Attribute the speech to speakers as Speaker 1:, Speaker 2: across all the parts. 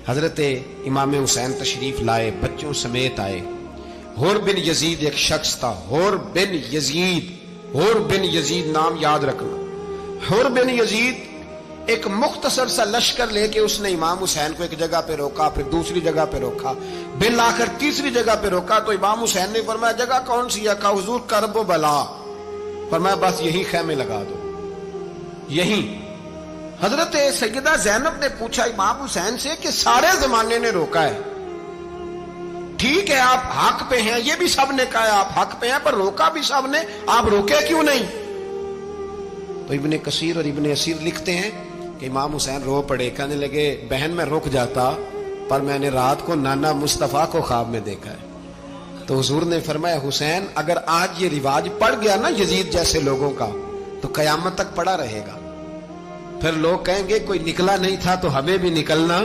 Speaker 1: حضرت امام حسین تشریف لائے، بچوں سمیت آئے۔ حور بن یزید ایک شخص تھا، حور بن یزید، حور بن یزید نام یاد رکھنا۔ حور بن یزید ایک مختصر سا لشکر لے کے اس نے امام حسین کو ایک جگہ پہ روکا، پھر دوسری جگہ پہ روکا، بالآخر تیسری جگہ پہ روکا تو امام حسین نے فرمایا جگہ کون سی ہے؟ کہا حضور کرب و بلا۔ فرمایا بس یہی خیمے لگا دو، یہی۔ حضرت سیدہ زینب نے پوچھا امام حسین سے کہ سارے زمانے نے روکا ہے، ٹھیک ہے آپ حق پہ ہیں، یہ بھی سب نے کہا ہے آپ حق پہ ہیں، پر روکا بھی سب نے، آپ روکے کیوں نہیں؟ تو ابن کثیر اور ابن اسیر لکھتے ہیں کہ امام حسین رو پڑے، کہنے لگے بہن میں رک جاتا پر میں نے رات کو نانا مصطفیٰ کو خواب میں دیکھا ہے۔ تو حضور نے فرمایا حسین اگر آج یہ رواج پڑ گیا نا یزید جیسے لوگوں کا تو قیامت تک پڑا رہے گا، پھر لوگ کہیں گے کوئی نکلا نہیں تھا تو ہمیں بھی نکلنا،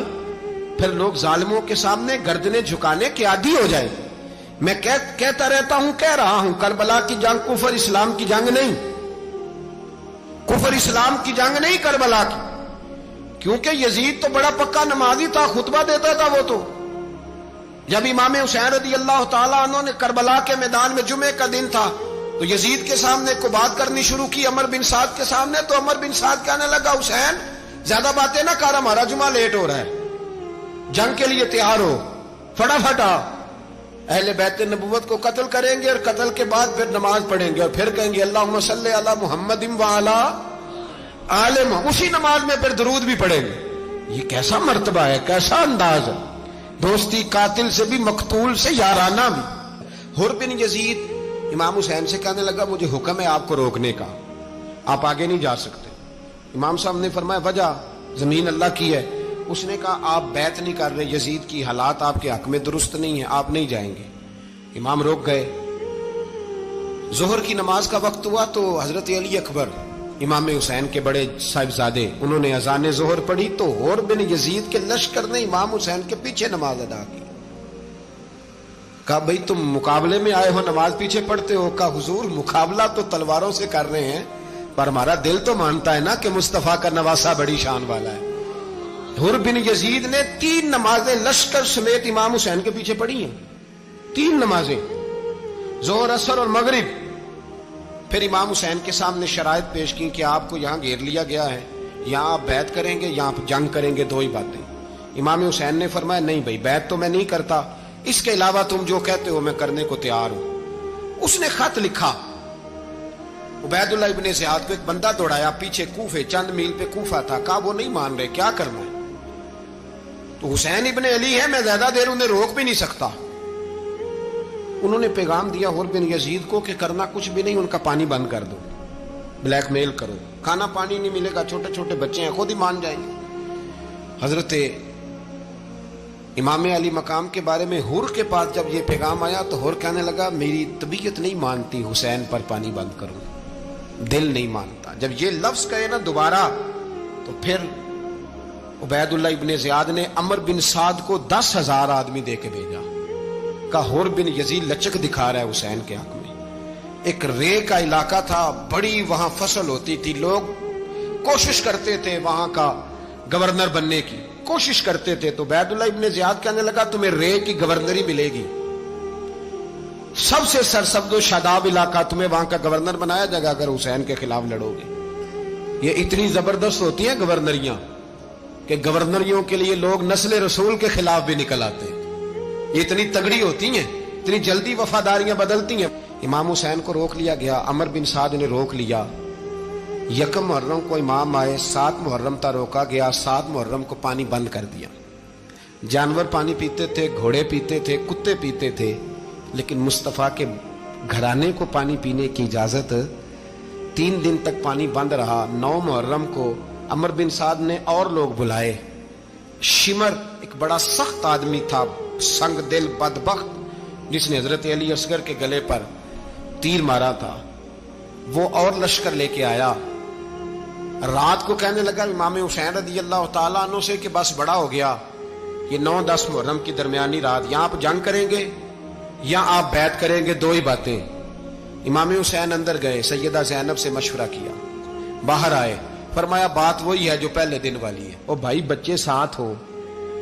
Speaker 1: پھر لوگ ظالموں کے سامنے گردنیں جھکانے کے عادی ہو جائیں۔ میں کہتا رہتا ہوں، کہہ رہا ہوں، کربلا کی جنگ کفر اسلام کی جنگ نہیں، کفر اسلام کی جنگ نہیں کربلا کی، کیونکہ یزید تو بڑا پکا نمازی تھا، خطبہ دیتا تھا وہ تو۔ جب امام حسین رضی اللہ تعالیٰ عنہ نے کربلا کے میدان میں جمعے کا دن تھا تو یزید کے سامنے کو بات کرنی شروع کی، عمر بن سعد کے سامنے، تو عمر بن سعد کہنے لگا حسین زیادہ باتیں نہ کر، ہمارا جمعہ لیٹ ہو رہا ہے، جنگ کے لیے تیار ہو، فٹافٹ آ، اہل بیت نبوت کو قتل کریں گے اور قتل کے بعد پھر نماز پڑھیں گے اور پھر کہیں گے اللہم صلی علی محمد وعلی آل محمد، اسی نماز میں پھر درود بھی پڑھیں گے۔ یہ کیسا مرتبہ ہے، کیسا انداز ہے، دوستی قاتل سے بھی مقتول سے یارانہ بھی۔ حور بن یزید امام حسین سے کہنے لگا مجھے حکم ہے آپ کو روکنے کا، آپ آگے نہیں جا سکتے۔ امام صاحب نے فرمایا وجہ؟ زمین اللہ کی ہے۔ اس نے کہا آپ بیعت نہیں کر رہے، یزید کی حالات آپ کے حق میں درست نہیں ہیں، آپ نہیں جائیں گے۔ امام روک گئے۔ ظہر کی نماز کا وقت ہوا تو حضرت علی اکبر امام حسین کے بڑے صاحبزادے انہوں نے اذان ظہر پڑھی تو حور بن یزید کے لشکر نے امام حسین کے پیچھے نماز ادا کی۔ کہا بھئی تم مقابلے میں آئے ہو، نماز پیچھے پڑھتے ہو؟ کہا حضور مقابلہ تو تلواروں سے کر رہے ہیں پر ہمارا دل تو مانتا ہے نا کہ مصطفیٰ کا نواسہ بڑی شان والا ہے۔ حور بن یزید نے 3 نمازیں لشکر سمیت امام حسین کے پیچھے پڑھی ہیں، 3 نمازیں، ظہر اثر اور مغرب۔ پھر امام حسین کے سامنے شرائط پیش کی کہ آپ کو یہاں گھیر لیا گیا ہے، یہاں آپ بیعت کریں گے، یہاں آپ جنگ کریں گے، 2 ہی باتیں۔ امام حسین نے فرمایا نہیں بھائی بیعت تو میں نہیں کرتا، اس کے علاوہ تم جو کہتے ہو میں کرنے کو تیار ہوں۔ اس نے خط لکھا، عبید اللہ ابن زیاد کو ایک بندہ دوڑایا پیچھے، کوفے چند میل پہ کوفہ تھا، کہا وہ نہیں مان رہے، کیا کرنا ہے؟ تو حسین ابن علی ہے، میں زیادہ دیر انہیں روک بھی نہیں سکتا۔ انہوں نے پیغام دیا حور بن یزید کو کہ کرنا کچھ بھی نہیں، ان کا پانی بند کر دو، بلیک میل کرو، کھانا پانی نہیں ملے گا، چھوٹے چھوٹے بچے ہیں، خود ہی مان جائیں گے۔ حضرت امام علی مقام کے بارے میں حور کے پاس جب یہ پیغام آیا تو حور کہنے لگا میری طبیعت نہیں مانتی حسین پر پانی بند کروں، دل نہیں مانتا۔ جب یہ لفظ کہے نا دوبارہ تو پھر عبید اللہ ابن زیاد نے عمر بن سعد کو 10,000 آدمی دے کے بھیجا، کہا حور بن یزید لچک دکھا رہا ہے حسین کے حق میں۔ ایک رے کا علاقہ تھا، بڑی وہاں فصل ہوتی تھی، لوگ کوشش کرتے تھے وہاں کا گورنر بننے کی، کوشش کرتے تھے۔ تو عبید اللہ ابن زیاد کہنے لگا تمہیں رے کی گورنری ملے گی، سب سے سرسبز و شاداب علاقہ، تمہیں وہاں کا گورنر بنایا جائے گا اگر حسین کے خلاف لڑو گے۔ یہ اتنی زبردست ہوتی ہیں گورنریاں کہ گورنریوں کے لیے لوگ نسل رسول کے خلاف بھی نکل آتے ہیں، یہ اتنی تگڑی ہوتی ہیں، اتنی جلدی وفاداریاں بدلتی ہیں۔ امام حسین کو روک لیا گیا، عمر بن سعد نے روک لیا۔ 1 محرم کو امام آئے، 7 محرم تا روکا گیا، 7 محرم کو پانی بند کر دیا۔ جانور پانی پیتے تھے، گھوڑے پیتے تھے، کتے پیتے تھے، لیکن مصطفیٰ کے گھرانے کو پانی پینے کی اجازت، 3 دن تک پانی بند رہا۔ 9 محرم کو عمر بن سعد نے اور لوگ بلائے۔ شمر ایک بڑا سخت آدمی تھا، سنگ دل بدبخت، جس نے حضرت علی اصغر کے گلے پر تیر مارا تھا، وہ اور لشکر لے کے آیا۔ رات کو کہنے لگا امام حسین رضی اللہ تعالیٰ عنہ سے کہ بس بڑا ہو گیا، یہ 9-10 محرم کی درمیانی رات، یا آپ جنگ کریں گے یا آپ بیعت کریں گے، 2 ہی باتیں۔ امام حسین اندر گئے، سیدہ زینب سے مشورہ کیا، باہر آئے، فرمایا بات وہی ہے جو پہلے دن والی ہے۔ او بھائی بچے ساتھ ہو،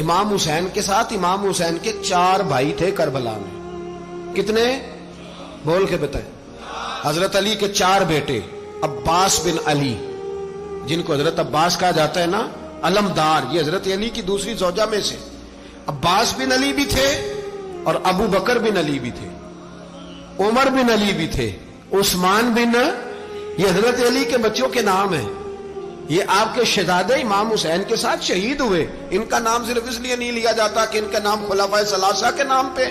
Speaker 1: امام حسین کے ساتھ امام حسین کے 4 بھائی تھے کربلا میں. کتنے؟ بول کے بتائیں. حضرت علی کے 4 بیٹے، عباس بن علی، جن کو حضرت عباس کہا جاتا ہے نا، علمدار، یہ حضرت علی کی دوسری زوجہ میں سے. عباس بن علی بھی تھے اور ابو بکر بن علی بھی تھے، عمر بن علی بھی تھے، عثمان بن، یہ حضرت علی کے بچوں کے نام ہیں. یہ آپ کے شہزادے امام حسین کے ساتھ شہید ہوئے. ان کا نام صرف اس لیے نہیں لیا جاتا کہ ان کا نام خلفائے ثلاثہ کے نام پہ،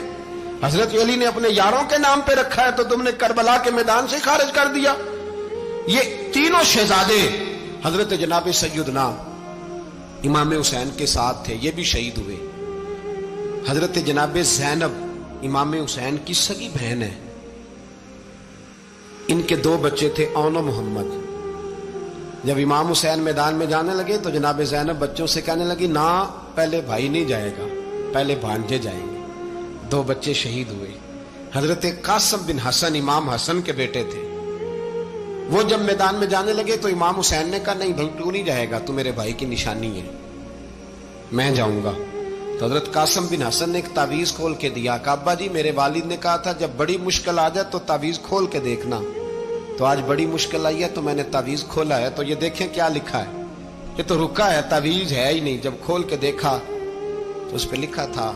Speaker 1: حضرت علی نے اپنے یاروں کے نام پہ رکھا ہے تو تم نے کربلا کے میدان سے خارج کر دیا. یہ تینوں شہزادے حضرت جناب سیدنا امام حسین کے ساتھ تھے، یہ بھی شہید ہوئے. حضرت جناب زینب امام حسین کی سگی بہن ہے. ان کے 2 بچے تھے، اون و محمد. جب امام حسین میدان میں جانے لگے تو جناب زینب بچوں سے کہنے لگی، نہ پہلے بھائی نہیں جائے گا، پہلے بھانجے جائیں گے. 2 بچے شہید ہوئے. حضرت قاسم بن حسن امام حسن کے بیٹے تھے. وہ جب میدان میں جانے لگے تو امام حسین نے کہا، نہیں بھائی تو نہیں جائے گا، تو میرے بھائی کی نشانی ہے، میں جاؤں گا. تو حضرت قاسم بن حسن نے ایک تعویذ کھول کے دیا کہ ابا جی میرے والد نے کہا تھا جب بڑی مشکل آ جائے تو تعویذ کھول کے دیکھنا. تو آج بڑی مشکل آئی ہے تو میں نے تعویذ کھولا ہے، تو یہ دیکھیں کیا لکھا ہے. یہ تو رکا ہے، تعویذ ہے ہی نہیں. جب کھول کے دیکھا تو اس پہ لکھا تھا،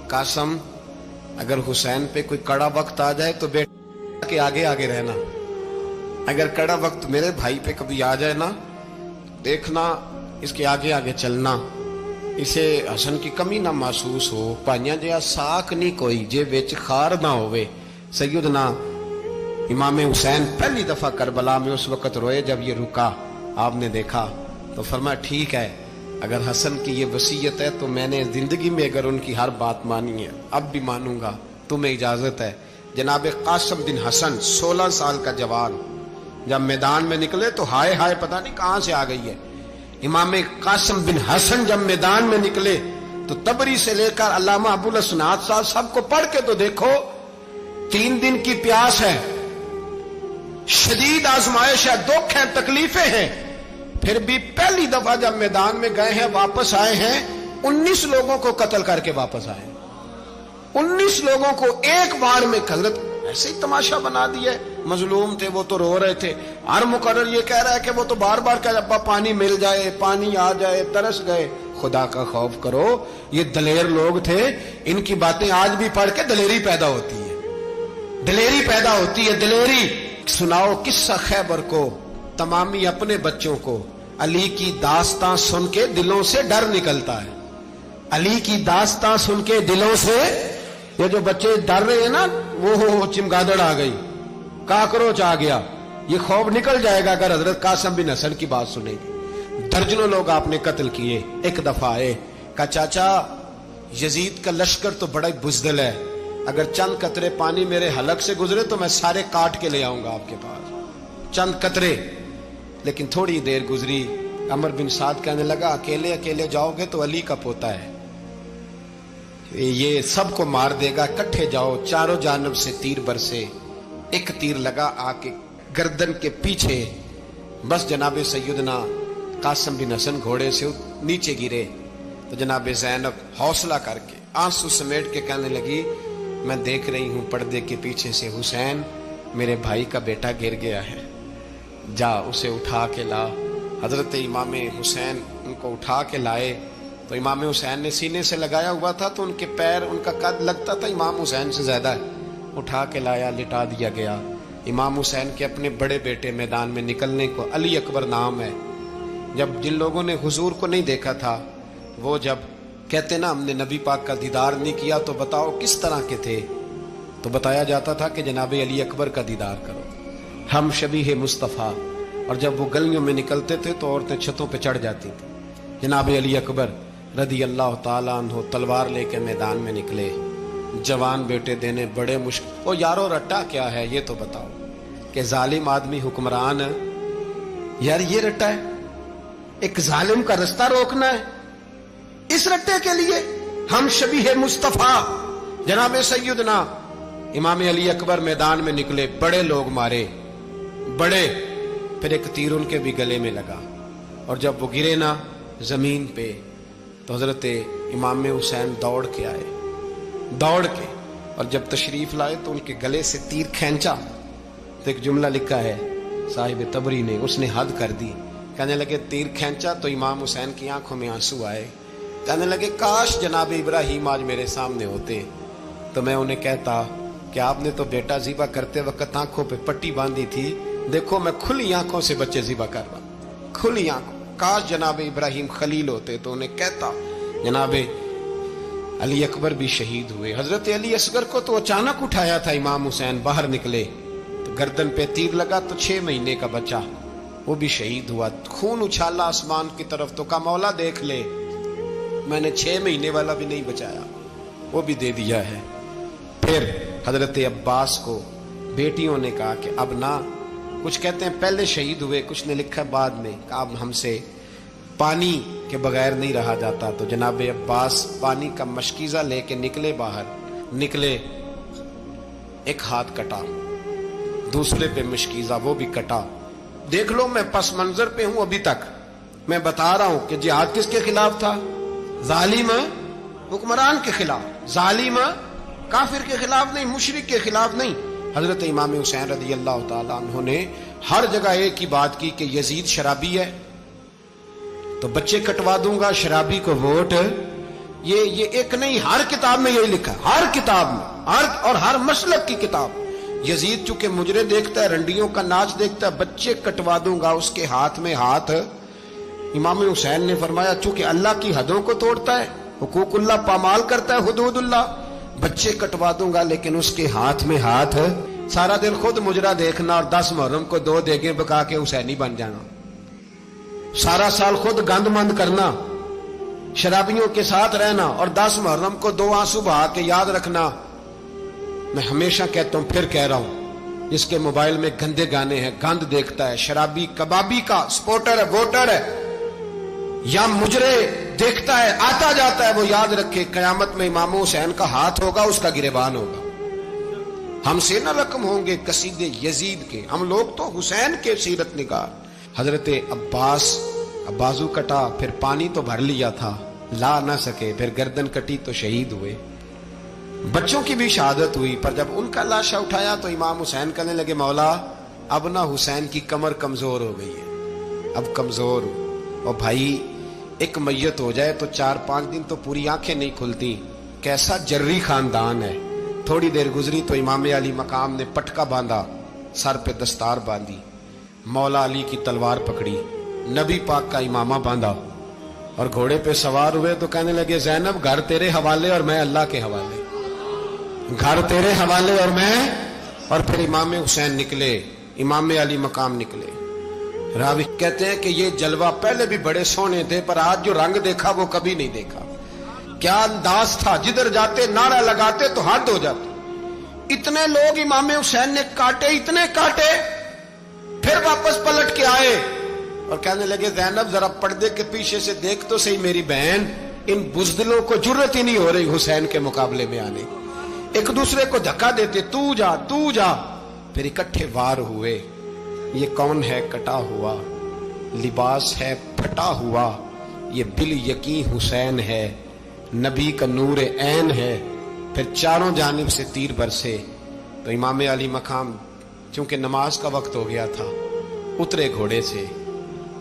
Speaker 1: قاسم اگر حسین پہ کوئی کڑا وقت آ جائے تو بیٹا کے آگے آگے رہنا، اگر کڑا وقت میرے بھائی پہ کبھی آ جائے نا، دیکھنا اس کے آگے آگے چلنا، اسے حسن کی کمی نہ محسوس ہو. پائیاں جیا ساک نہیں کوئی جے وچ خار نہ ہوئے. سیدنا امام حسین پہلی دفعہ کربلا میں اس وقت روئے جب یہ رکا. آپ نے دیکھا تو فرمایا ٹھیک ہے، اگر حسن کی یہ وصیت ہے تو میں نے زندگی میں اگر ان کی ہر بات مانی ہے اب بھی مانوں گا، تمہیں اجازت ہے. جناب قاسم بن حسن 16 سال کا جوان جب میدان میں نکلے تو ہائے ہائے پتہ نہیں کہاں سے آ گئی ہے. امام قاسم بن حسن جب میدان میں نکلے تو تبری سے لے کر علامہ ابو الاسناد صاحب سب کو پڑھ کے تو دیکھو، 3 دن کی پیاس ہے، شدید آزمائش ہے، دکھ ہے، تکلیفیں ہیں، پھر بھی پہلی دفعہ جب میدان میں گئے ہیں واپس آئے ہیں 19 لوگوں کو قتل کر کے واپس آئے. 19 لوگوں کو ایک بار میں حضرت ایسے ہی تماشا بنا دیا. مظلوم تھے وہ تو رو رہے تھے. ہر مقرر یہ کہہ رہا ہے کہ وہ تو بار بار کہہ ابا پانی مل جائے، پانی آ جائے، ترس گئے. خدا کا خوف کرو، یہ دلیر لوگ تھے. ان کی باتیں آج بھی پڑھ کے دلیری پیدا ہوتی ہے، دلیری پیدا ہوتی ہے، دلیری. سناؤ قصہ خیبر کو تمامی اپنے بچوں کو. علی کی داستان سن کے دلوں سے ڈر نکلتا ہے. علی کی داستان سن کے دلوں سے یہ جو بچے ڈر رہے ہیں نا، وہ چمگادڑ آ گئی، کاکروچ آ گیا، یہ خوف نکل جائے گا اگر حضرت قاسم بن حسن کی بات سنیں گے. درجنوں لوگ آپ نے قتل کیے. ایک دفعہ آئے کہا چاچا یزید کا لشکر تو بڑا ہی بزدل ہے، اگر چند قطرے پانی میرے حلق سے گزرے تو میں سارے کاٹ کے لے آؤں گا آپ کے پاس، چند قطرے. لیکن تھوڑی دیر گزری، عمر بن سعد کہنے لگا اکیلے اکیلے جاؤ گے تو علی کا پوتا ہے، یہ سب کو مار دے گا، کٹھے جاؤ. چاروں جانب سے تیر برسے. ایک تیر لگا آ کے گردن کے پیچھے، بس جناب سیدنا قاسم بن حسن گھوڑے سے نیچے گرے. تو جناب زینب حوصلہ کر کے آنسو سمیٹ کے کہنے لگی میں دیکھ رہی ہوں پردے کے پیچھے سے حسین میرے بھائی کا بیٹا گر گیا ہے، جا اسے اٹھا کے لا. حضرت امام حسین ان کو اٹھا کے لائے تو امام حسین نے سینے سے لگایا ہوا تھا تو ان کے پیر، ان کا قد لگتا تھا امام حسین سے زیادہ ہے. اٹھا کے لایا، لٹا دیا گیا. امام حسین کے اپنے بڑے بیٹے میدان میں نکلنے کو علی اکبر نام ہے. جب جن لوگوں نے حضور کو نہیں دیکھا تھا وہ جب کہتے نا ہم نے نبی پاک کا دیدار نہیں کیا تو بتاؤ کس طرح کے تھے، تو بتایا جاتا تھا کہ جناب علی اکبر کا دیدار کرو، ہم شبیہ مصطفیٰ. اور جب وہ گلیوں میں نکلتے تھے تو عورتیں چھتوں پہ چڑھ جاتی تھیں. جناب علی اکبر رضی اللہ تعالیٰ عنہ تلوار لے کے میدان میں نکلے. جوان بیٹے دینے بڑے مشکل. او یارو رٹا کیا ہے یہ تو بتاؤ کہ ظالم آدمی حکمران ہے. یار یہ رٹا ہے، ایک ظالم کا رستہ روکنا ہے. اس رٹے کے لیے ہم شبیہ مصطفیٰ جناب سیدنا امام علی اکبر میدان میں نکلے. بڑے لوگ مارے، بڑے. پھر ایک تیر ان کے بھی گلے میں لگا اور جب وہ گرے نا زمین پہ تو حضرت امام حسین دوڑ کے آئے، دوڑ کے، اور جب تشریف لائے تو ان کے گلے سے تیر کھینچا تو ایک جملہ لکھا ہے صاحب تبری نے، اس نے حد کر دی، کہنے لگے تیر کھینچا تو امام حسین کی آنکھوں میں آنسو آئے، کہنے لگے کاش جناب ابراہیم آج میرے سامنے ہوتے تو میں انہیں کہتا کہ آپ نے تو بیٹا ذبح کرتے وقت آنکھوں پہ پٹی باندھی تھی، دیکھو میں کھلی آنکھوں سے بچے ذبح کر رہا ہوں، کھلی آنکھوں، کاش جناب ابراہیم خلیل ہوتے تو انہیں کہتا۔ جناب علی اکبر بھی شہید ہوئے، حضرت علی اصغر کو تو اچانک اٹھایا تھا امام حسین، باہر نکلے تو گردن پہ تیر لگا تو 6 مہینے کا بچہ وہ بھی شہید ہوا، خون اچھالا آسمان کی طرف تو کہا مولا دیکھ لے میں نے 6 مہینے والا بھی نہیں بچایا، وہ بھی دے دیا ہے۔ پھر حضرت عباس کو بیٹیوں نے کہا کہ اب نہ، کچھ کہتے ہیں پہلے شہید ہوئے، کچھ نے لکھا بعد میں، کہ اب ہم سے پانی کے بغیر نہیں رہا جاتا، تو جناب عباس پانی کا مشکیزہ لے کے نکلے، باہر نکلے، ایک ہاتھ کٹا، دوسرے پہ مشکیزہ وہ بھی کٹا۔ دیکھ لو میں پس منظر پہ ہوں ابھی تک، میں بتا رہا ہوں کہ جہاد کس کے خلاف تھا؟ ظالم حکمران کے خلاف، ظالم کافر کے خلاف نہیں، مشرک کے خلاف نہیں۔ حضرت امام حسین رضی اللہ تعالیٰ عنہ نے ہر جگہ ایک ہی بات کی کہ یزید شرابی ہے تو بچے کٹوا دوں گا، شرابی کو ووٹ، یہ ایک نہیں، ہر کتاب میں یہی لکھا، ہر کتاب میں، اور ہر مسلک کی کتاب۔ یزید چونکہ مجرے دیکھتا ہے، رنڈیوں کا ناچ دیکھتا ہے، بچے کٹوا دوں گا، اس کے ہاتھ میں ہاتھ۔ امام حسین نے فرمایا چونکہ اللہ کی حدوں کو توڑتا ہے، حقوق اللہ پامال کرتا ہے، حدود اللہ، بچے کٹوا دوں گا لیکن اس کے ہاتھ میں ہاتھ۔ سارا دن خود مجرا دیکھنا اور 10 محرم کو 2 دیگیں پکا کے حسینی بن جانا، سارا سال خود گند مند کرنا، شرابیوں کے ساتھ رہنا اور 10 محرم کو 2 آنسو بہا کے یاد رکھنا۔ میں ہمیشہ کہتا ہوں، پھر کہہ رہا ہوں، جس کے موبائل میں گندے گانے ہیں، گند دیکھتا ہے، شرابی کبابی کا سپورٹر ہے، ووٹر ہے، یا مجرے دیکھتا ہے آتا جاتا ہے، وہ یاد رکھے قیامت میں امام حسین کا ہاتھ ہوگا، اس کا گریبان ہوگا۔ ہم سے نہ رقم ہوں گے قصیدے یزید کے، ہم لوگ تو حسین کے سیرت نگار۔ حضرت عباس بازو کٹا، پھر پانی تو بھر لیا تھا، لا نہ سکے، پھر گردن کٹی تو شہید ہوئے۔ بچوں کی بھی شہادت ہوئی، پر جب ان کا لاشا اٹھایا تو امام حسین کہنے لگے مولا اب نہ حسین کی کمر کمزور ہو گئی ہے، اب کمزور ہو، اور بھائی ایک میت ہو جائے تو 4-5 دن تو پوری آنکھیں نہیں کھلتی، کیسا جری خاندان ہے۔ تھوڑی دیر گزری تو امام علی مقام نے پٹکا باندھا، سر پہ دستار باندھی، مولا علی کی تلوار پکڑی، نبی پاک کا امامہ باندھا اور گھوڑے پہ سوار ہوئے تو کہنے لگے زینب گھر تیرے حوالے اور میں اللہ کے حوالے، گھر تیرے حوالے اور میں، اور پھر امام حسین نکلے، امام علی مقام نکلے۔ راوی کہتے ہیں کہ یہ جلوہ پہلے بھی بڑے سونے تھے، پر آج جو رنگ دیکھا وہ کبھی نہیں دیکھا۔ کیا انداز تھا، جدھر جاتے نعرہ لگاتے تو حد ہو جاتی۔ اتنے لوگ امام حسین نے کاٹے، اتنے کاٹے، پھر واپس پلٹ کے آئے اور کہنے لگے زینب ذرا پردے کے پیچھے سے دیکھ تو صحیح میری بہن، ان بزدلوں کو جرت ہی نہیں ہو رہی حسین کے مقابلے میں آنے، ایک دوسرے کو دھکا دیتے، تو جا تو جا، پھر اکٹھے وار ہوئے۔ یہ کون ہے کٹا ہوا، لباس ہے پھٹا ہوا، یہ بال یقین حسین ہے، نبی کا نور عین ہے۔ پھر چاروں جانب سے تیر برسے تو امام علی مقام چونکہ نماز کا وقت ہو گیا تھا، اترے گھوڑے سے،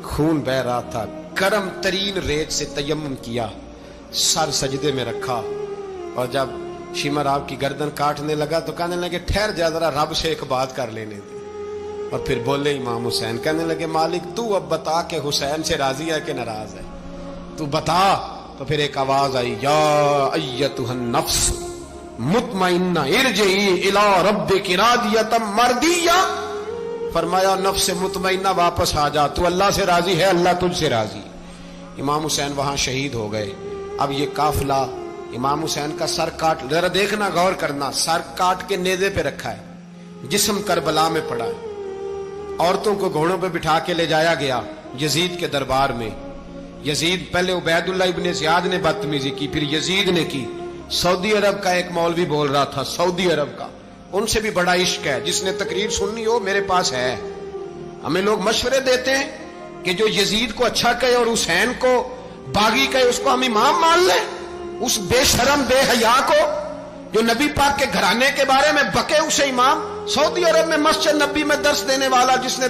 Speaker 1: خون بہ رہا تھا، گرم ترین ریت سے تیمم کیا، سر سجدے میں رکھا، اور جب شمر آپ کی گردن کاٹنے لگا تو کہنے لگے ٹھہر جا ذرا رب سے ایک بات کر لینے دے، اور پھر بولے امام حسین، کہنے لگے مالک تو اب بتا کہ حسین سے راضی ہے کہ ناراض ہے، تو بتا۔ تو پھر ایک آواز آئی، یا ایتھا النفس مطمئنہ ارجعی الی ربک راضیۃ مرضیہ، فرمایا نفس مطمئنہ واپس آ جا، تو اللہ سے راضی ہے، اللہ تجھ سے راضی۔ امام حسین وہاں شہید ہو گئے۔ اب یہ قافلہ امام حسین کا سر کاٹ، ذرا دیکھنا غور کرنا، سر کاٹ کے نیزے پہ رکھا ہے، جسم کربلا میں پڑا ہے، عورتوں کو گھوڑوں پہ بٹھا کے لے جایا گیا یزید کے دربار میں۔ یزید پہلے عبید اللہ ابن زیاد نے بدتمیزی کی، پھر یزید نے کی۔ سعودی عرب کا ایک مولوی بول رہا تھا، سعودی عرب کا، ان سے بھی بڑا عشق ہے، جس نے تقریر سننی ہو میرے پاس ہے۔ ہمیں لوگ مشورے دیتے ہیں کہ جو یزید کو اچھا کہے اور حسین کو باغی کہے اس کو ہم امام مان لیں، اس بے شرم بے حیا کو جو نبی پاک کے گھرانے کے بارے میں بکے اسے امام، سعودی عرب میں مسجد نبی میں درس دینے والا جس نے